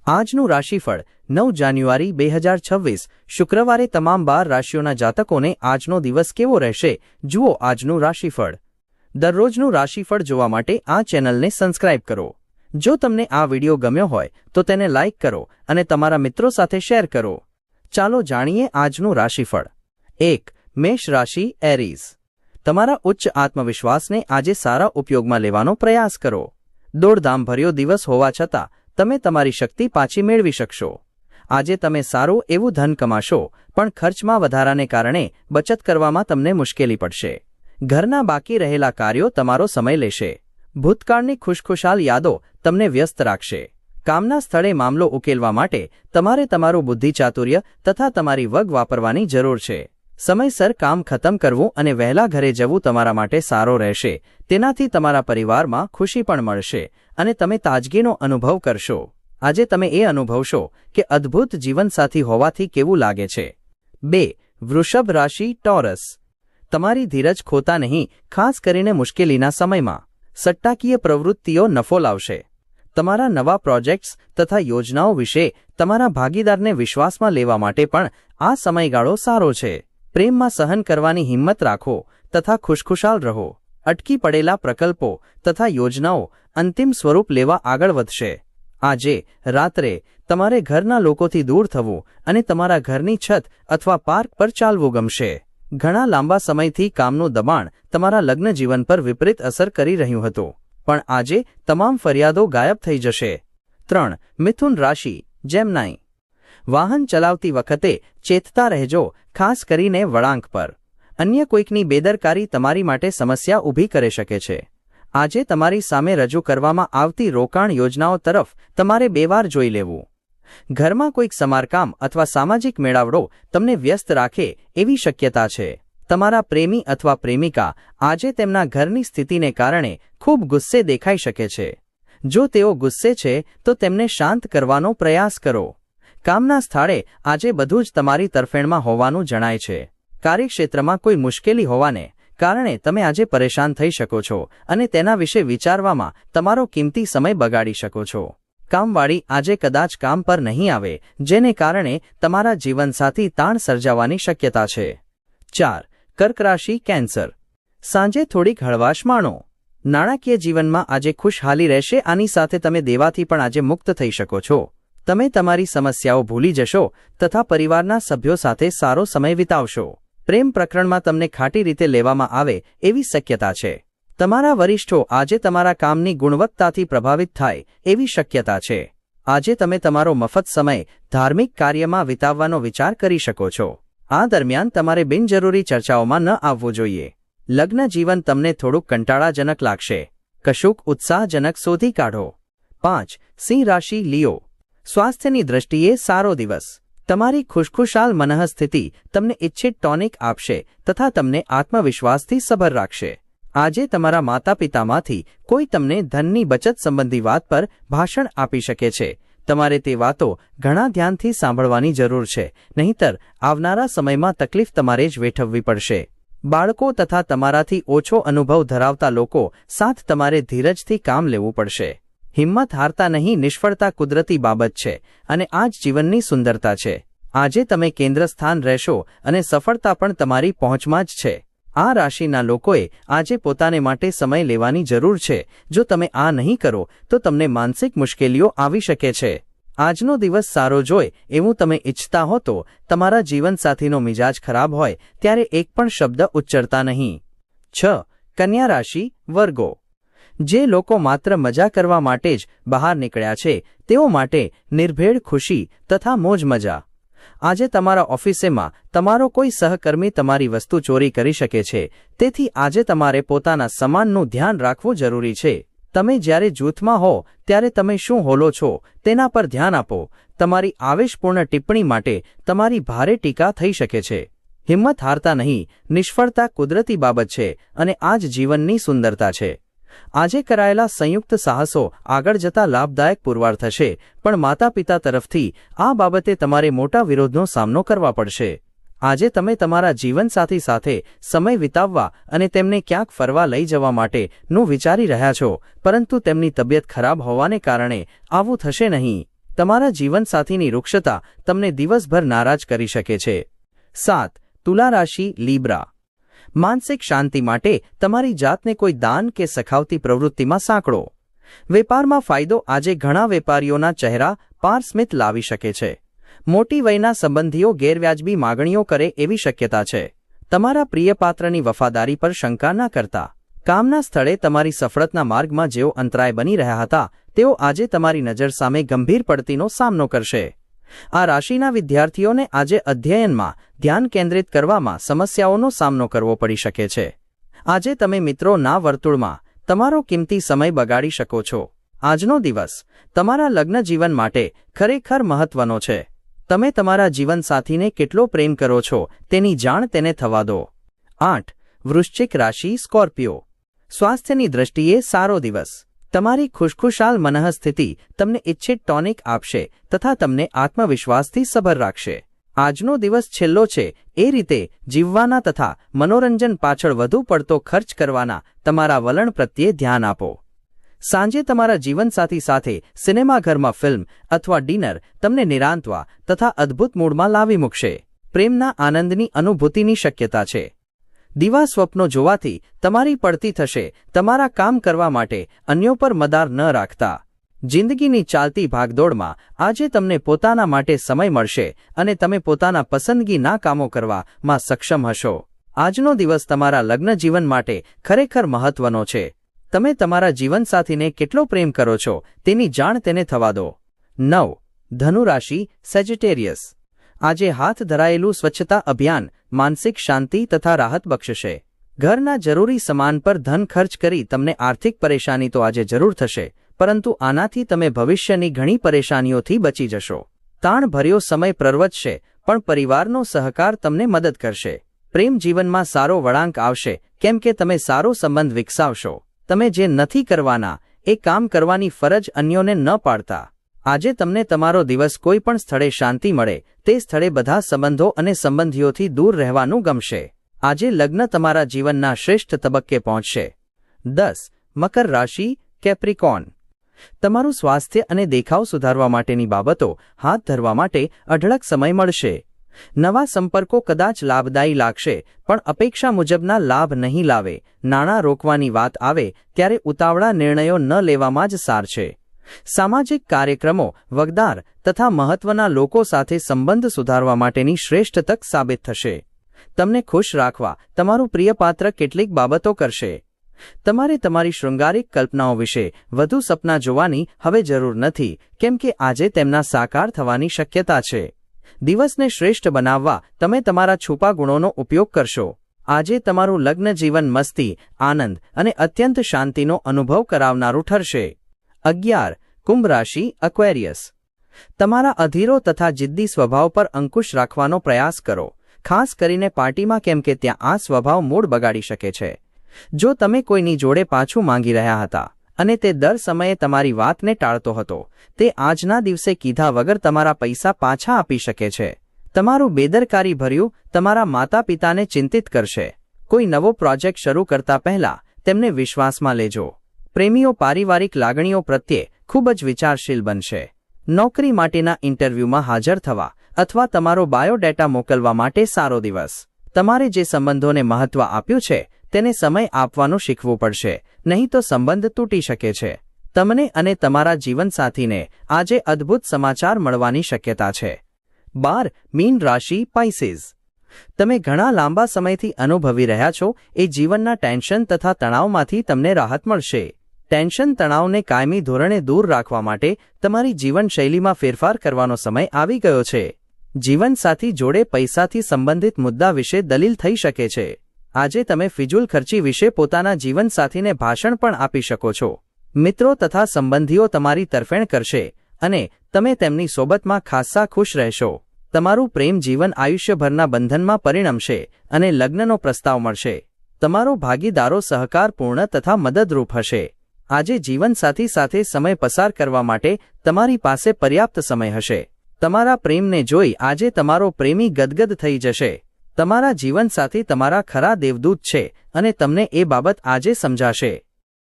આજનું રાશિફળ 9 જાન્યુઆરી 2026 શુક્રવારે તમામ 12 રાશિઓના જાતકોને આજનો દિવસ કેવો રહેશે જુઓ આજનું રાશિફળ। દરરોજનું રાશિફળ જોવા માટે આ ચેનલને સબસ્ક્રાઇબ કરો। જો તમને આ વિડિયો ગમ્યો હોય તો તેને લાઇક કરો અને તમારા મિત્રો સાથે શેર કરો। ચાલો જાણીએ આજનું રાશિફળ। 1 મેષ રાશિ એરીઝ, તમારા ઉચ્ચ આત્મવિશ્વાસને આજે સારા ઉપયોગમાં લેવાનો પ્રયાસ કરો। દોડધામભર્યો દિવસ હોવા છતાં તમે તમારી શક્તિ પાછી મેળવી શકશો। આજે તમે સારું એવું ધન કમાશો, પણ ખર્ચમાં વધારાને કારણે બચત કરવામાં તમને મુશ્કેલી પડશે। ઘરના બાકી રહેલા કાર્યો તમારો સમય લેશે। ભૂતકાળની ખુશખુશાલ યાદો તમને વ્યસ્ત રાખશે। કામના સ્થળે મામલો ઉકેલવા માટે તમારે તમારું બુદ્ધિચાતુર્ય તથા તમારી વગ વાપરવાની જરૂર છે। સમયસર કામ ખતમ કરવું અને વહેલા ઘરે જવું તમારા માટે સારો રહેશે। તેનાથી તમારા પરિવારમાં ખુશી પણ મળશે અને તમે તાજગીનો અનુભવ કરશો। આજે તમે એ અનુભવશો કે અદ્ભુત જીવનસાથી હોવાથી કેવું લાગે છે। 2 વૃષભ રાશિ ટોરસ, તમારી ધીરજ ખોતા નહીં, ખાસ કરીને મુશ્કેલીના સમયમાં। સટ્ટાકીય પ્રવૃત્તિઓ નફો લાવશે। તમારા નવા પ્રોજેક્ટ્સ તથા યોજનાઓ વિશે તમારા ભાગીદારને વિશ્વાસમાં લેવા માટે પણ આ સમયગાળો સારો છે। પ્રેમમાં સહન કરવાની હિંમત રાખો તથા ખુશખુશાલ રહો। અટકી પડેલા પ્રકલ્પો તથા યોજનાઓ અંતિમ સ્વરૂપ લેવા આગળ વધશે। આજે રાત્રે તમારે ઘરના લોકોથી દૂર થવું અને તમારા ઘરની છત અથવા પાર્ક પર ચાલવું ગમશે। ઘણા લાંબા સમયથી કામનું દબાણ તમારા લગ્ન જીવન પર વિપરીત અસર કરી રહ્યું હતું, પણ આજે તમામ ફરિયાદો ગાયબ થઈ જશે। 3 મિથુન રાશિ જેમનાઈ, વાહન ચલાવતી વખતે ચેતતા રહેજો, ખાસ કરીને વળાંક પર। અન્ય કોઈકની બેદરકારી તમારી માટે સમસ્યા ઊભી કરી શકે છે। આજે તમારી સામે રજૂ કરવામાં આવતી રોકાણ યોજનાઓ તરફ તમારે 2 વાર જોઈ લેવું। ઘરમાં કોઈક સમારકામ અથવા સામાજિક મેળાવડો તમને વ્યસ્ત રાખે એવી શક્યતા છે। તમારા પ્રેમી અથવા પ્રેમિકા આજે તેમના ઘરની સ્થિતિને કારણે ખૂબ ગુસ્સે દેખાઈ શકે છે। જો તેઓ ગુસ્સે છે તો તેમને શાંત કરવાનો પ્રયાસ કરો। કામના સ્થળે આજે બધું જ તમારી તરફેણમાં હોવાનું જણાય છે। કાર્યક્ષેત્રમાં કોઈ મુશ્કેલી હોવાને કારણે તમે આજે પરેશાન થઈ શકો છો અને તેના વિશે વિચારવામાં તમારો કિંમતી સમય બગાડી શકો છો। કામવાળી આજે કદાચ કામ પર નહીં આવે, જેને કારણે તમારા જીવનસાથી તાણ સર્જાવાની શક્યતા છે। 4 કર્ક રાશિ કેન્સર, સાંજે થોડીક હળવાશ માણો। નાણાકીય જીવનમાં આજે ખુશહાલી રહેશે। આની સાથે તમે દેવાથી પણ આજે મુક્ત થઈ શકો છો। તમે તમારી સમસ્યાઓ ભૂલી જશો તથા પરિવારના સભ્યો સાથે સારો સમય વિતાવશો। પ્રેમ પ્રકરણમાં તમને ખાટી રીતે લેવામાં આવે એવી શક્યતા છે। તમારા વરિષ્ઠો આજે તમારા કામની ગુણવત્તાથી પ્રભાવિત થાય એવી શક્યતા છે। આજે તમે તમારો મફત સમય ધાર્મિક કાર્યમાં વિતાવવાનો વિચાર કરી શકો છો। આ દરમિયાન તમારે બિનજરૂરી ચર્ચાઓમાં ન આવવું જોઈએ। લગ્ન જીવન તમને થોડુંક કંટાળાજનક લાગશે। કશુંક ઉત્સાહજનક શોધી કાઢો। 5 સિંહ રાશિ લિયો, સ્વાસ્થ્યની દ્રષ્ટિએ સારો દિવસ। તમારી ખુશખુશાલ મનઃસ્થિતિ તમને ઇચ્છિત ટોનિક આપશે તથા તમને આત્મવિશ્વાસથી સભર રાખશે। આજે તમારા માતા પિતામાંથી કોઈ તમને ધનની બચત સંબંધી વાત પર ભાષણ આપી શકે છે। તમારે તે વાતો ઘણા ધ્યાનથી સાંભળવાની જરૂર છે, નહીંતર આવનારા સમયમાં તકલીફ તમારે જ વેઠવવી પડશે। બાળકો તથા તમારાથી ઓછો અનુભવ ધરાવતા લોકો સાથ તમારે ધીરજથી કામ લેવું પડશે। હિંમત હારતા નહીં, નિષ્ફળતા કુદરતી બાબત છે અને આ જ જીવનની સુંદરતા છે। આજે તમે કેન્દ્ર સ્થાન રહેશો અને સફળતા પણ તમારી પહોંચમાં જ છે। આ રાશિના લોકોએ આજે પોતાને માટે સમય લેવાની જરૂર છે। જો તમે આ નહીં કરો તો તમને માનસિક મુશ્કેલીઓ આવી શકે છે। આજનો દિવસ સારો જોય એવું તમે ઈચ્છતા હો તો તમારા જીવનસાથીનો મિજાજ ખરાબ હોય ત્યારે એક પણ શબ્દ ઉચ્ચરતા નહીં। 6 કન્યા રાશિ વર્ગો, જે લોકો માત્ર મજા કરવા માટે જ બહાર નીકળ્યા છે તેઓ માટે નિર્ભેળ ખુશી તથા મોજ મજા। આજે તમારા ઓફિસમાં તમારો કોઈ સહકર્મી તમારી વસ્તુ ચોરી કરી શકે છે, તેથી આજે તમારે પોતાના સમાનનું ધ્યાન રાખવું જરૂરી છે। તમે જ્યારે જૂથમાં હો ત્યારે તમે શું બોલો છો તેના પર ધ્યાન આપો। તમારી આવેશપૂર્ણ ટિપ્પણી માટે તમારી ભારે ટીકા થઈ શકે છે। હિંમત હારતા નહીં, નિષ્ફળતા કુદરતી બાબત છે અને આ જ જીવનની સુંદરતા છે। આજે કરાયેલા સંયુક્ત સાહસો આગળ જતા લાભદાયક પુરવાર થશે, પણ માતા પિતા તરફથી આ બાબતે તમારે મોટા વિરોધનો સામનો કરવા પડશે। આજે તમે તમારા જીવનસાથી સાથે સમય વિતાવવા અને તેમને ક્યાંક ફરવા લઈ જવા માટેનું વિચારી રહ્યા છો, પરંતુ તેમની તબિયત ખરાબ હોવાને કારણે આવું થશે નહીં। તમારા જીવનસાથીની રૂક્ષતા તમને દિવસભર નારાજ કરી શકે છે. 7. તુલા રાશિ લીબ્રા. માનસિક શાંતિ માટે તમારી જાતને કોઈ દાન કે સખાવતી પ્રવૃત્તિમાં સાંકળો. વેપારમાં ફાયદો. આજે ઘણા વેપારીઓના ચહેરા પર સ્મિત લાવી શકે છે. મોટી વયના સંબંધીઓ ગેરવ્યાજબી માગણીઓ કરે એવી શક્યતા છે. તમારા પ્રિયપાત્રની વફાદારી પર શંકા ન કરતા. કામના સ્થળે તમારી સફળતાના માર્ગમાં જેઓ અંતરાય બની રહ્યા હતા તેઓ આજે તમારી નજર સામે ગંભીર પડતીનો સામનો કરશે. આ રાશિના વિદ્યાર્થીઓને આજે અધ્યયનમાં ધ્યાન કેન્દ્રિત કરવામાં સમસ્યાઓનો સામનો કરવો પડી શકે છે. આજે તમે મિત્રોના વર્તુળમાં તમારો કિંમતી સમય બગાડી શકો છો. આજનો દિવસ તમારા લગ્ન જીવન માટે ખરેખર મહત્વનો છે. તમે તમારા જીવનસાથીને કેટલો પ્રેમ કરો છો તેની જાણ તેને થવા દો. 8. વૃશ્ચિક રાશિ સ્કોર્પિયો. સ્વાસ્થ્યની દ્રષ્ટિએ સારો દિવસ. તમારી ખુશખુશાલ મનઃસ્થિતિ તમને ઇચ્છિત ટોનિક આપશે તથા તમને આત્મવિશ્વાસથી સભર રાખશે. આજનો દિવસ છેલ્લો છે એ રીતે જીવવાના તથા મનોરંજન પાછળ વધુ પડતો ખર્ચ કરવાના તમારા વલણ પ્રત્યે ધ્યાન આપો. સાંજે તમારા જીવનસાથી સાથે સિનેમાઘરમાં ફિલ્મ અથવા ડિનર તમને નિરાંતવા તથા અદ્ભુત મૂડમાં લાવી મૂકશે. પ્રેમના આનંદની અનુભૂતિની શક્યતા છે. દિવા સ્વપ્નો જોવાથી તમારી પડતી થશે. તમારા કામ કરવા માટે અન્યો પર મદાર ન રાખતા. જિંદગીની ચાલતી ભાગદોડમાં આજે તમને પોતાના માટે સમય મળશે અને તમે પોતાના પસંદગીના કામો કરવામાં સક્ષમ હશો. આજનો દિવસ તમારા લગ્ન જીવન માટે ખરેખર મહત્વનો છે. તમે તમારા જીવનસાથીને કેટલો પ્રેમ કરો છો તેની જાણ તેને થવા દો. 9. ધનુ રાશિ સેજિટેરિયસ. આજે હાથ ધરાયેલું સ્વચ્છતા અભિયાન માનસિક શાંતિ તથા રાહત બક્ષશે. ઘરના જરૂરી સામાન પર ધન ખર્ચ કરી તમને આર્થિક પરેશાની તો આજે જરૂર થશે, પરંતુ આનાથી તમે ભવિષ્યની ઘણી પરેશાનીઓથી બચી જશો. તાણભર્યો સમય પ્રવર્તશે પણ પરિવારનો સહકાર તમને મદદ કરશે. પ્રેમ જીવનમાં સારો વળાંક આવશે કેમ કે તમે સારો સંબંધ વિકસાવશો. તમે જે નથી કરવાના એ કામ કરવાની ફરજ અન્યોને ન પાડતા. આજે તમને તમારો દિવસ કોઈ પણ સ્થળે શાંતિ મળે તે સ્થળે બધા સંબંધો અને સંબંધીઓથી દૂર રહેવાનું ગમશે. આજે લગ્ન તમારા જીવનના શ્રેષ્ઠ તબક્કે પહોંચશે. 10. મકર રાશિ કેપ્રિકોર્ન. તમારું સ્વાસ્થ્ય અને દેખાવ સુધારવા માટેની બાબતો હાથ ધરવા માટે અઢળક સમય મળશે. નવા સંપર્કો કદાચ લાભદાયી લાગશે પણ અપેક્ષા મુજબના લાભ નહીં લાવે. નાણાં રોકવાની વાત આવે ત્યારે ઉતાવળા નિર્ણયો ન લેવામાં જ સાર છે. સામાજિક કાર્યક્રમો વગદાર તથા મહત્વના લોકો સાથે સંબંધ સુધારવા માટેની શ્રેષ્ઠ તક સાબિત થશે. તમને ખુશ રાખવા તમારું પ્રિય પાત્ર કેટલીક બાબતો કરશે. તમારે તમારી શૃંગારિક કલ્પનાઓ વિશે વધુ સપના જોવાની હવે જરૂર નથી કેમ કે આજે તેમના સાકાર થવાની શક્યતા છે. દિવસને શ્રેષ્ઠ બનાવવા તમે તમારા છુપા ગુણોનો ઉપયોગ કરશો. આજે તમારું લગ્ન જીવન મસ્તી, આનંદ અને અત્યંત શાંતિનો અનુભવ કરાવનારું ઠરશે. 11. કુંભ રાશિ એક્વેરિયસ. તમારા અધીરો તથા જિદ્દી સ્વભાવ પર અંકુશ રાખવાનો પ્રયાસ કરો, ખાસ કરીને પાર્ટીમાં કેમ કે ત્યાં આ સ્વભાવ મૂડ બગાડી શકે છે. જો તમે કોઈની જોડે પાછું માંગી રહ્યા હતા અને તે દર સમયે તમારી વાતને ટાળતો હતો, તે આજના દિવસે કીધા વગર તમારા પૈસા પાછા આપી શકે છે. તમારું બેદરકારી ભર્યું તમારા માતા પિતાને ચિંતિત કરશે. કોઈ નવો પ્રોજેક્ટ શરૂ કરતા પહેલા તેમને વિશ્વાસમાં લેજો. પ્રેમીઓ પારિવારિક લાગણીઓ પ્રત્યે ખૂબ જ વિચારશીલ બનશે. નોકરી માટેના ઇન્ટરવ્યૂમાં હાજર થવા અથવા તમારો બાયોડેટા મોકલવા માટે સારો દિવસ. તમારે જે સંબંધોને મહત્વ આપ્યું છે તેને સમય આપવાનું શીખવું પડશે, નહીં તો સંબંધ તૂટી શકે છે. તમને અને તમારા જીવનસાથીને આજે અદ્ભુત સમાચાર મળવાની શક્યતા છે. 12. મીન રાશિ પાઇસેસ. તમે ઘણા લાંબા સમયથી અનુભવી રહ્યા છો એ જીવનના ટેન્શન તથા તણાવમાંથી તમને રાહત મળશે. ટેન્શન તણાવને કાયમી ધોરણે દૂર રાખવા માટે તમારી જીવનશૈલીમાં ફેરફાર કરવાનો સમય આવી ગયો છે. જીવનસાથી જોડે પૈસાથી સંબંધિત મુદ્દા વિશે દલીલ થઈ શકે છે. આજે તમે ફિજૂલ ખર્ચી વિશે પોતાના જીવનસાથીને ભાષણ પણ આપી શકો છો. મિત્રો તથા સંબંધીઓ તમારી તરફેણ કરશે અને તમે તેમની સોબતમાં ખાસ્સા ખુશ રહેશો. તમારું પ્રેમ જીવન આયુષ્યભરના બંધનમાં પરિણમશે અને લગ્નનો પ્રસ્તાવ મળશે. તમારો ભાગીદારો સહકારપૂર્ણ તથા મદદરૂપ હશે. આજે જીવનસાથી સાથે સમય પસાર કરવા માટે તમારી પાસે પર્યાપ્ત સમય હશે. તમારા પ્રેમને જોઈ આજે તમારો પ્રેમી ગદગદ થઈ જશે. તમારા જીવનસાથી તમારા ખરા દેવદૂત છે અને તમને એ બાબત આજે સમજાશે.